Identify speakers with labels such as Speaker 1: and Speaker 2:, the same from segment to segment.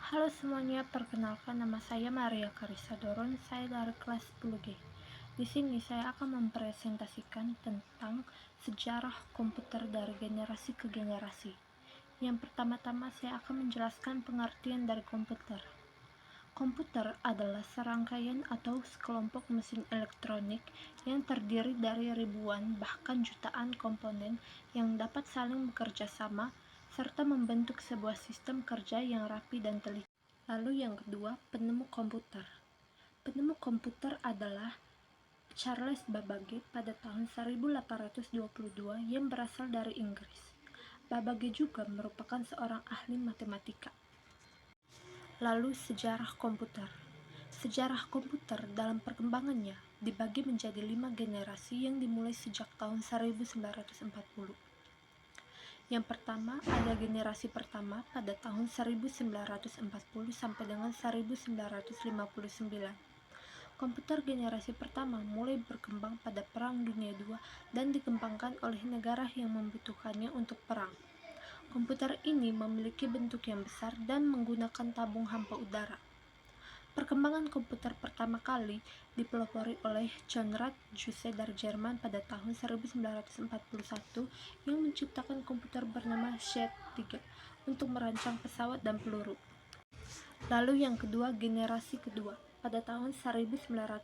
Speaker 1: Halo semuanya, perkenalkan nama saya Maria Karissa Doron, saya dari kelas 10G. Di sini saya akan mempresentasikan tentang sejarah komputer dari generasi ke generasi. Yang pertama-tama saya akan menjelaskan pengertian dari komputer. Komputer adalah serangkaian atau sekelompok mesin elektronik yang terdiri dari ribuan bahkan jutaan komponen yang dapat saling bekerja sama serta membentuk sebuah sistem kerja yang rapi dan teliti. Lalu yang kedua, penemu komputer. Penemu komputer adalah Charles Babbage pada tahun 1822 yang berasal dari Inggris. Babbage juga merupakan seorang ahli matematika. Lalu sejarah komputer. Sejarah komputer dalam perkembangannya dibagi menjadi 5 generasi yang dimulai sejak tahun 1940. Yang pertama ada generasi pertama pada tahun 1940 sampai dengan 1959. Komputer generasi pertama mulai berkembang pada Perang Dunia II dan dikembangkan oleh negara yang membutuhkannya untuk perang. Komputer ini memiliki bentuk yang besar dan menggunakan tabung hampa udara. Perkembangan komputer pertama kali dipelopori oleh Konrad Zuse dari Jerman pada tahun 1941 yang menciptakan komputer bernama Z3 untuk merancang pesawat dan peluru. Lalu yang kedua, generasi kedua pada tahun 1959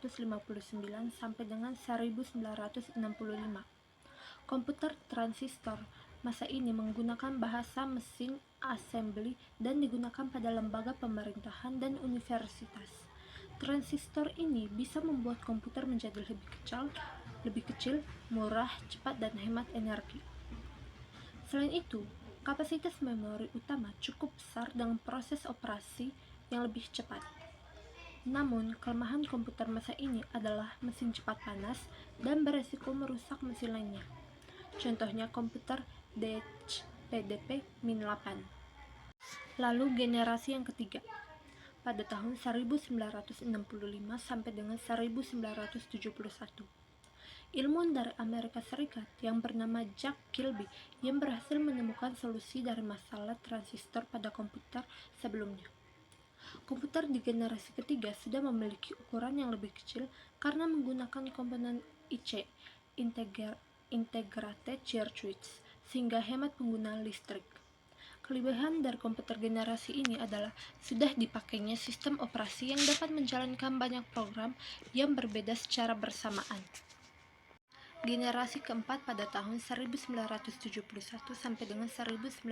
Speaker 1: sampai dengan 1965. Komputer transistor masa ini menggunakan bahasa mesin assembly dan digunakan pada lembaga pemerintahan dan universitas. Transistor ini bisa membuat komputer menjadi lebih kecil, murah, cepat, dan hemat energi. Selain itu, kapasitas memori utama cukup besar dengan proses operasi yang lebih cepat. Namun, kelemahan komputer masa ini adalah mesin cepat panas dan beresiko merusak mesin lainnya. Contohnya komputer DHPDP-8. Lalu generasi yang ketiga pada tahun 1965 sampai dengan 1971. Ilmuwan dari Amerika Serikat yang bernama Jack Kilby yang berhasil menemukan solusi dari masalah transistor pada komputer sebelumnya. Komputer di generasi ketiga sudah memiliki ukuran yang lebih kecil karena menggunakan komponen IC, Integrated Circuits, sehingga hemat penggunaan listrik. Kelebihan dari komputer generasi ini adalah sudah dipakainya sistem operasi yang dapat menjalankan banyak program yang berbeda secara bersamaan. Generasi keempat pada tahun 1971 sampai dengan 1980.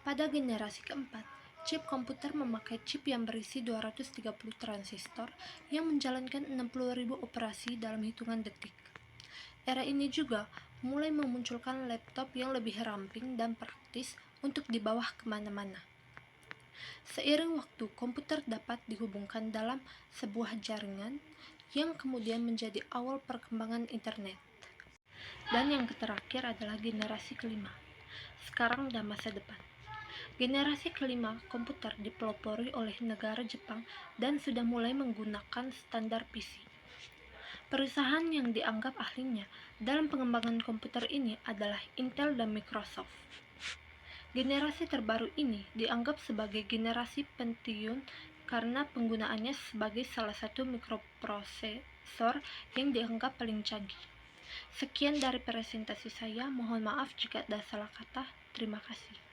Speaker 1: Pada generasi keempat, chip komputer memakai chip yang berisi 230 transistor yang menjalankan 60.000 operasi dalam hitungan detik. Era ini juga mulai memunculkan laptop yang lebih ramping dan praktis untuk dibawa kemana-mana. Seiring waktu, komputer dapat dihubungkan dalam sebuah jaringan yang kemudian menjadi awal perkembangan internet. Dan yang terakhir adalah generasi kelima, sekarang dan masa depan. Generasi kelima komputer dipelopori oleh negara Jepang dan sudah mulai menggunakan standar PC. Perusahaan yang dianggap ahlinya dalam pengembangan komputer ini adalah Intel dan Microsoft. Generasi terbaru ini dianggap sebagai generasi Pentium karena penggunaannya sebagai salah satu mikroprosesor yang dianggap paling canggih. Sekian dari presentasi saya, mohon maaf jika ada salah kata. Terima kasih.